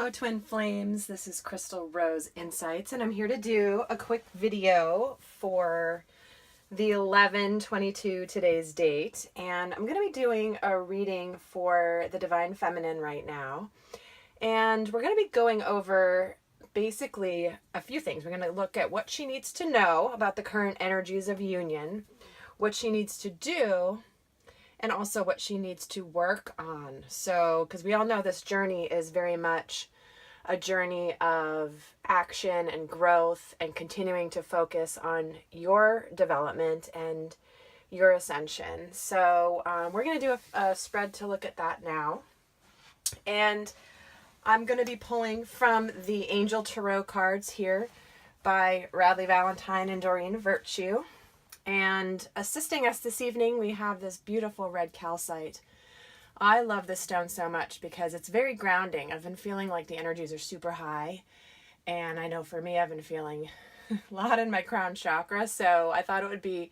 Hello Twin Flames, this is Crystal Rose Insights, and I'm here to do a quick video for the 11/22 today's date, and I'm going to be doing a reading for the Divine Feminine right now, and we're going to be going over basically a few things. We're going to look at what she needs to know about the current energies of union, what she needs to do, and also what she needs to work on. So, because we all know this journey is very much a journey of action and growth and continuing to focus on your development and your ascension. So we're going to do a spread to look at that now. And I'm going to be pulling from the Angel Tarot cards here by Radley Valentine and Doreen Virtue. And assisting us this evening, we have this beautiful red calcite. I love this stone so much because it's very grounding. I've been feeling like the energies are super high. And I know for me, I've been feeling a lot in my crown chakra. So I thought it would be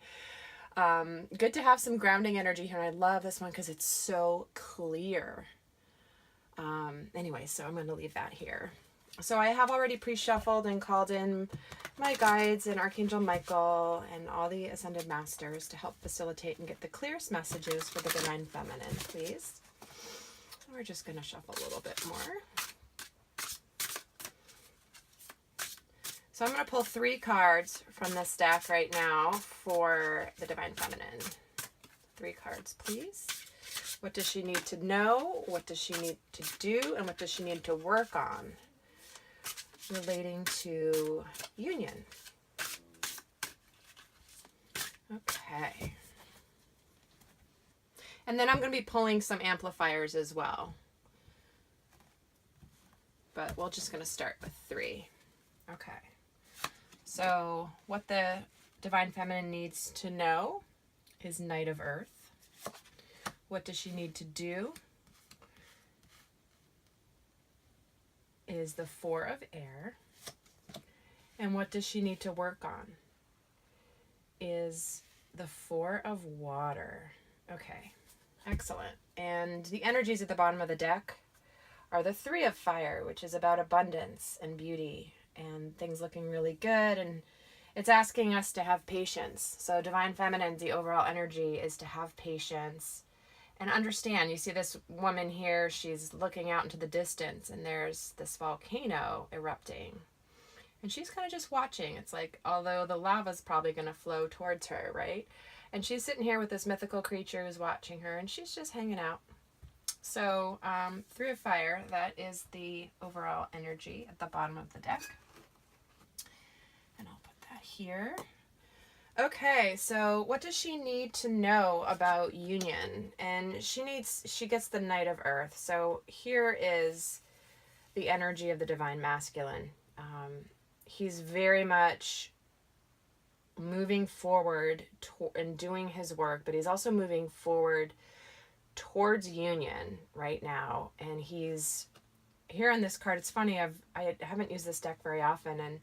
good to have some grounding energy here. And I love this one because it's so clear. Anyway, so I'm going to leave that here. So I have already pre-shuffled and called in my guides and Archangel Michael and all the Ascended Masters to help facilitate and get the clearest messages for the Divine Feminine, please. We're just going to shuffle a little bit more. So I'm going to pull 3 cards from this stack right now for the Divine Feminine. 3 cards, please. What does she need to know? What does she need to do? And what does she need to work on relating to union? Okay. And then I'm going to be pulling some amplifiers as well. But we're just going to start with 3. Okay. So what the Divine Feminine needs to know is Knight of Earth. What does she need to do is the 4 of Air. And what does she need to work on is the 4 of Water. Okay, excellent. And the energies at the bottom of the deck are the 3 of Fire, which is about abundance and beauty and things looking really good. And it's asking us to have patience. So Divine Feminine, the overall energy is to have patience and understand. You see this woman here, she's looking out into the distance and there's this volcano erupting. And she's kind of just watching. It's like, although the lava's probably going to flow towards her, right? And she's sitting here with this mythical creature who's watching her and she's just hanging out. So 3 of Fire, that is the overall energy at the bottom of the deck. And I'll put that here. Okay, so what does she need to know about union? And she gets the Knight of Earth. So here is the energy of the Divine Masculine. He's very much moving forward and doing his work, but he's also moving forward towards union right now. And he's here on this card. It's funny, I haven't used this deck very often, and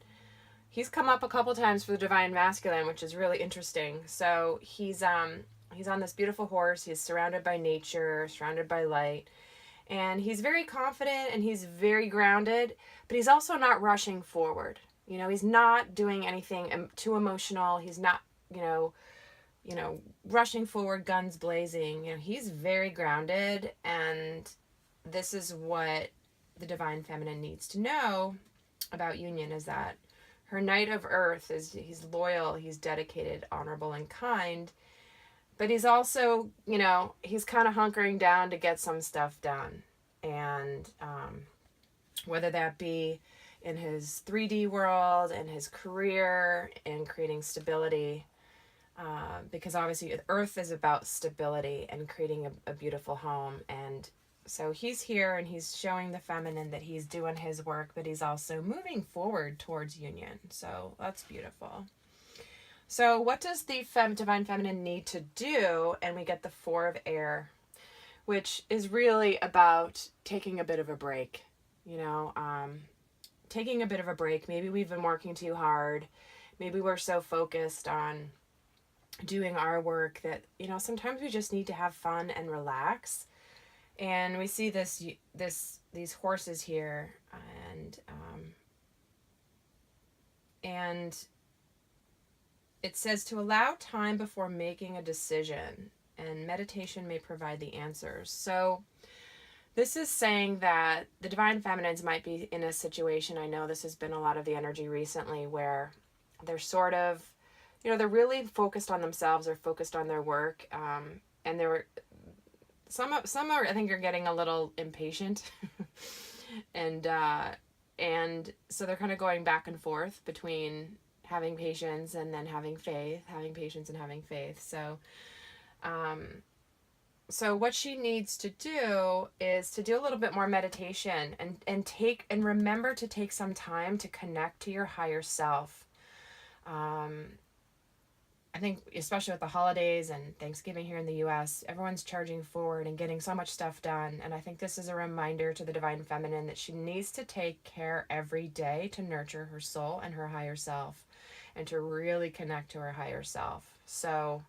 he's come up a couple times for the Divine Masculine, which is really interesting. So he's on this beautiful horse. He's surrounded by nature, surrounded by light. And he's very confident and he's very grounded, but he's also not rushing forward. You know, he's not doing anything too emotional. He's not, rushing forward, guns blazing. You know, he's very grounded, and this is what the Divine Feminine needs to know about union, is that her Knight of Earth he's loyal, he's dedicated, honorable, and kind. But he's also, he's kind of hunkering down to get some stuff done. And whether that be in his 3D world, in his career, in creating stability. Because obviously Earth is about stability and creating a beautiful home. And so he's here and he's showing the feminine that he's doing his work, but he's also moving forward towards union. So that's beautiful. So what does the Divine Feminine need to do? And we get the 4 of Air, which is really about taking a bit of a break, taking a bit of a break. Maybe we've been working too hard. Maybe we're so focused on doing our work that, sometimes we just need to have fun and relax And we see these horses here, and it says to allow time before making a decision, and meditation may provide the answers. So this is saying that the divine feminines might be in a situation, I know this has been a lot of the energy recently, where they're sort of, they're really focused on themselves or focused on their work. And they're, some are, I think, are getting a little impatient. and so they're kind of going back and forth between having patience and then having faith, having patience and having faith. So what she needs to do is to do a little bit more meditation and remember to take some time to connect to your higher self. I think especially with the holidays and Thanksgiving here in the US, everyone's charging forward and getting so much stuff done. And I think this is a reminder to the divine feminine that she needs to take care every day to nurture her soul and her higher self and to really connect to her higher self. So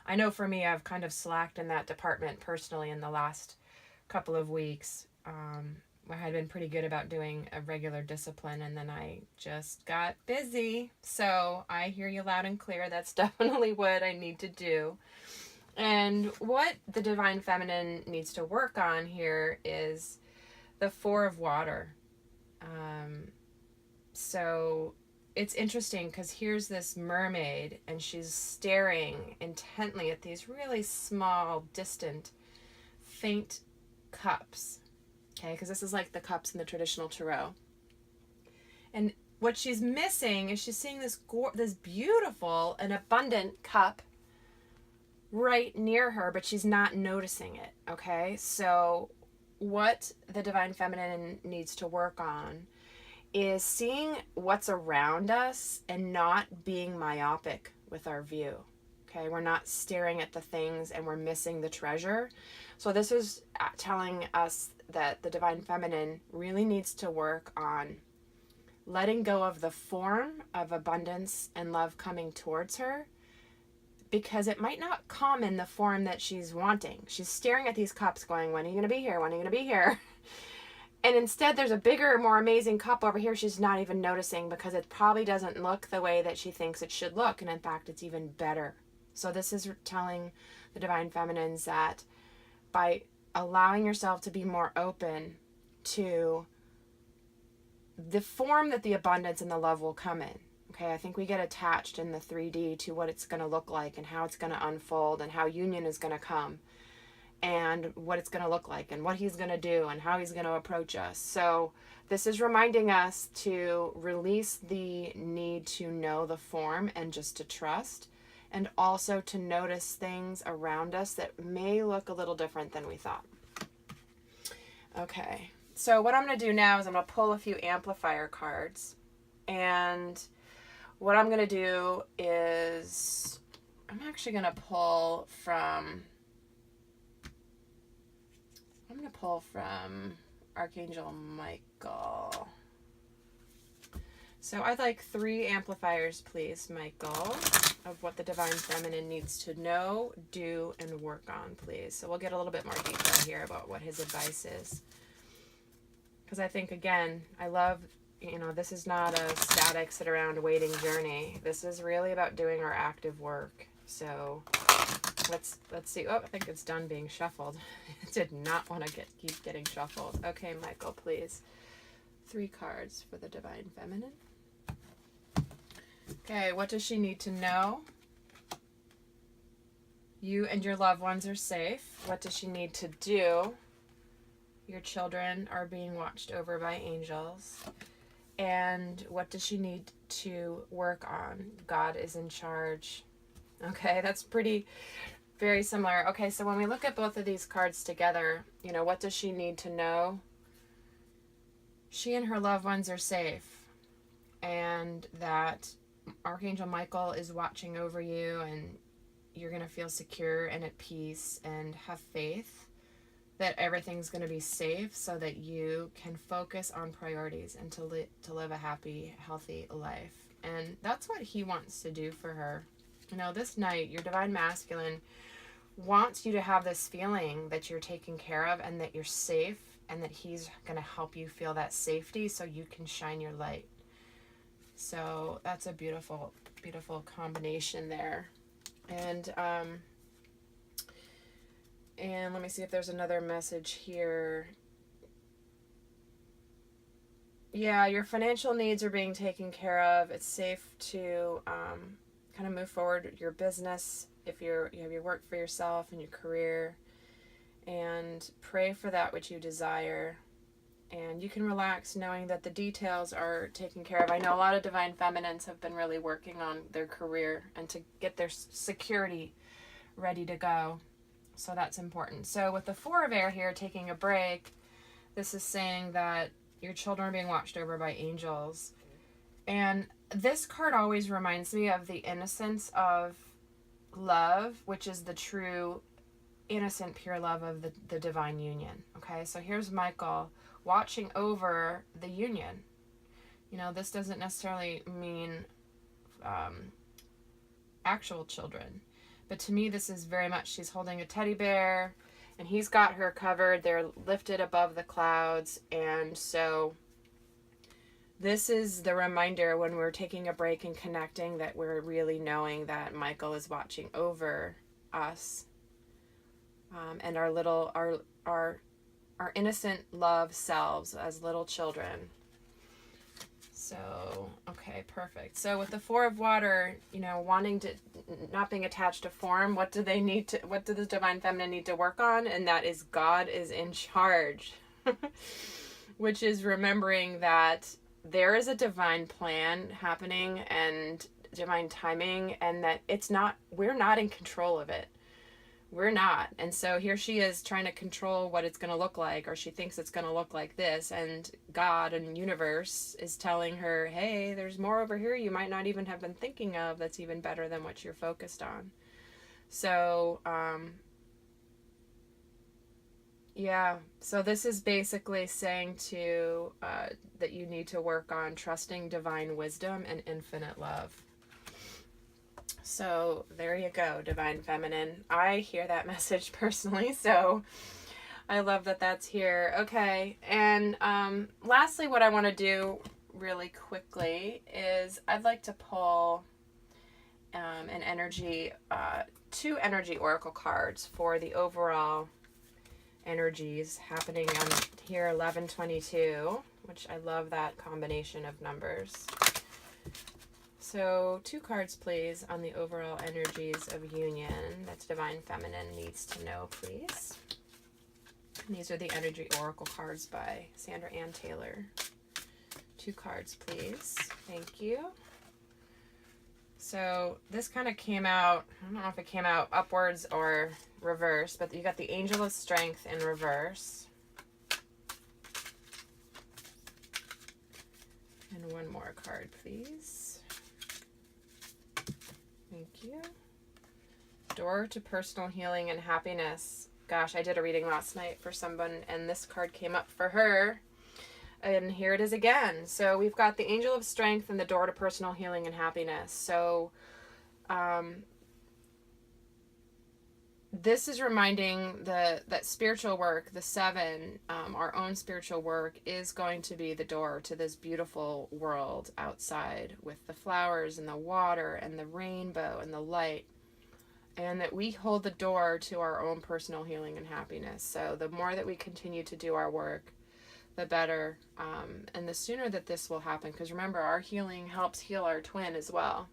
I know for me, I've kind of slacked in that department personally in the last couple of weeks. I had been pretty good about doing a regular discipline, and then I just got busy. So I hear you loud and clear. That's definitely what I need to do. And what the divine feminine needs to work on here is the Four of Water. So it's interesting because here's this mermaid, and she's staring intently at these really small, distant, faint cups. Okay, because this is like the cups in the traditional tarot. And what she's missing is she's seeing this beautiful and abundant cup right near her, but she's not noticing it. Okay, so what the divine feminine needs to work on is seeing what's around us and not being myopic with our view. Okay, we're not staring at the things and we're missing the treasure. So this is telling us that the divine feminine really needs to work on letting go of the form of abundance and love coming towards her, because it might not come in the form that she's wanting. She's staring at these cups going, when are you going to be here? When are you going to be here? And instead there's a bigger, more amazing cup over here she's not even noticing, because it probably doesn't look the way that she thinks it should look. And in fact, it's even better. So this is telling the divine feminines that by allowing yourself to be more open to the form that the abundance and the love will come in. Okay, I think we get attached in the 3D to what it's going to look like and how it's going to unfold and how union is going to come and what it's going to look like and what he's going to do and how he's going to approach us. So this is reminding us to release the need to know the form and just to trust, and also to notice things around us that may look a little different than we thought. Okay, so what I'm going to do now is I'm going to pull a few amplifier cards. And what I'm going to do is I'm actually going to pull from Archangel Michael. So I'd like 3 amplifiers, please, Michael, of what the divine feminine needs to know, do, and work on, please. So we'll get a little bit more detail here about what his advice is. Because I think, again, I love, this is not a static sit around waiting journey. This is really about doing our active work. So let's see. Oh, I think it's done being shuffled. It did not want to keep getting shuffled. Okay, Michael, please. 3 cards for the divine feminine. Okay, what does she need to know? You and your loved ones are safe. What does she need to do? Your children are being watched over by angels. And what does she need to work on? God is in charge. Okay, that's very similar. Okay, so when we look at both of these cards together, what does she need to know? She and her loved ones are safe. And that Archangel Michael is watching over you, and you're going to feel secure and at peace and have faith that everything's going to be safe so that you can focus on priorities and to live a happy, healthy life. And that's what he wants to do for her. This night, your divine masculine wants you to have this feeling that you're taken care of and that you're safe, and that he's going to help you feel that safety so you can shine your light. So that's a beautiful, beautiful combination there. And let me see if there's another message here. Yeah, your financial needs are being taken care of. It's safe to kind of move forward your business if you have your work for yourself and your career, and pray for that which you desire. And you can relax knowing that the details are taken care of. I know a lot of divine feminines have been really working on their career and to get their security ready to go. So that's important. So with the Four of Air here, taking a break, this is saying that your children are being watched over by angels. And this card always reminds me of the innocence of love, which is the true, innocent, pure love of the divine union. Okay, so here's Michael watching over the union. You know, this doesn't necessarily mean actual children. But to me, this is very much, she's holding a teddy bear, and he's got her covered. They're lifted above the clouds. And so this is the reminder when we're taking a break and connecting that we're really knowing that Michael is watching over us, and our little, our innocent love selves as little children. So, okay, perfect. So with the Four of Water, you know, wanting to, not being attached to form, what do the divine feminine need to work on? And that is God is in charge, which is remembering that there is a divine plan happening and divine timing, and that we're not in control of it. We're not. And so here she is trying to control what it's going to look like, or she thinks it's going to look like this. And God and universe is telling her, hey, there's more over here you might not even have been thinking of that's even better than what you're focused on. So, yeah. So this is basically saying to, that you need to work on trusting divine wisdom and infinite love. So there you go, divine feminine. I hear that message personally, so I love that that's here. Okay, and lastly, what I want to do really quickly is I'd like to pull an energy, 2 energy oracle cards for the overall energies happening on here, 11/22, which I love that combination of numbers. So 2 cards, please, on the overall energies of union that divine feminine needs to know, please. And these are the energy oracle cards by Sandra Ann Taylor. 2 cards, please. Thank you. So this kind of came out, I don't know if it came out upwards or reverse, but you got the Angel of Strength in reverse. And 1 more card, please. Thank you. Door to personal healing and happiness. Gosh, I did a reading last night for someone, and this card came up for her. And here it is again. So we've got the Angel of Strength and the door to personal healing and happiness. So this is reminding that spiritual work, the 7, our own spiritual work, is going to be the door to this beautiful world outside with the flowers and the water and the rainbow and the light. And that we hold the door to our own personal healing and happiness. So the more that we continue to do our work, the better. And the sooner that this will happen. Because remember, our healing helps heal our twin as well.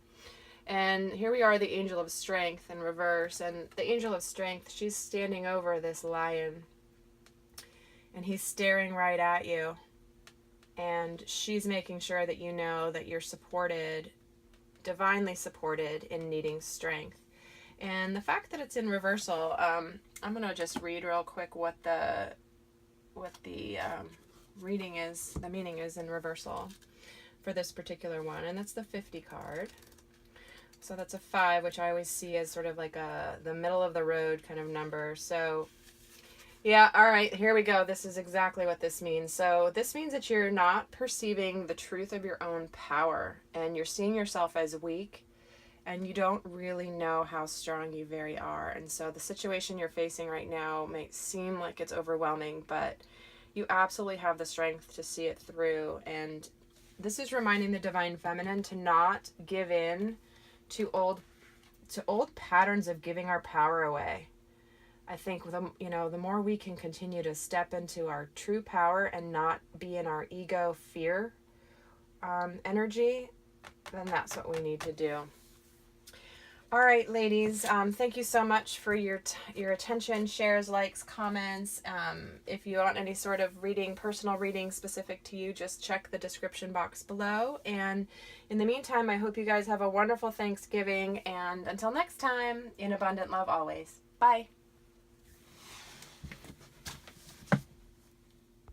And here we are, the Angel of Strength in reverse. And the Angel of Strength, she's standing over this lion. And he's staring right at you. And she's making sure that you know that you're supported, divinely supported in needing strength. And the fact that it's in reversal, I'm going to just read real quick what the reading is, the meaning is in reversal for this particular one. And that's the 50 card. So that's a 5, which I always see as sort of like the middle of the road kind of number. So yeah, all right, here we go. This is exactly what this means. So this means that you're not perceiving the truth of your own power, and you're seeing yourself as weak and you don't really know how strong you very are. And so the situation you're facing right now may seem like it's overwhelming, but you absolutely have the strength to see it through. And this is reminding the divine feminine to not give in to old patterns of giving our power away. I think the more we can continue to step into our true power and not be in our ego fear energy, then that's what we need to do. All right, ladies, thank you so much for your attention, shares, likes, comments. If you want any sort of personal reading specific to you, just check the description box below. And in the meantime, I hope you guys have a wonderful Thanksgiving. And until next time, in abundant love always. Bye.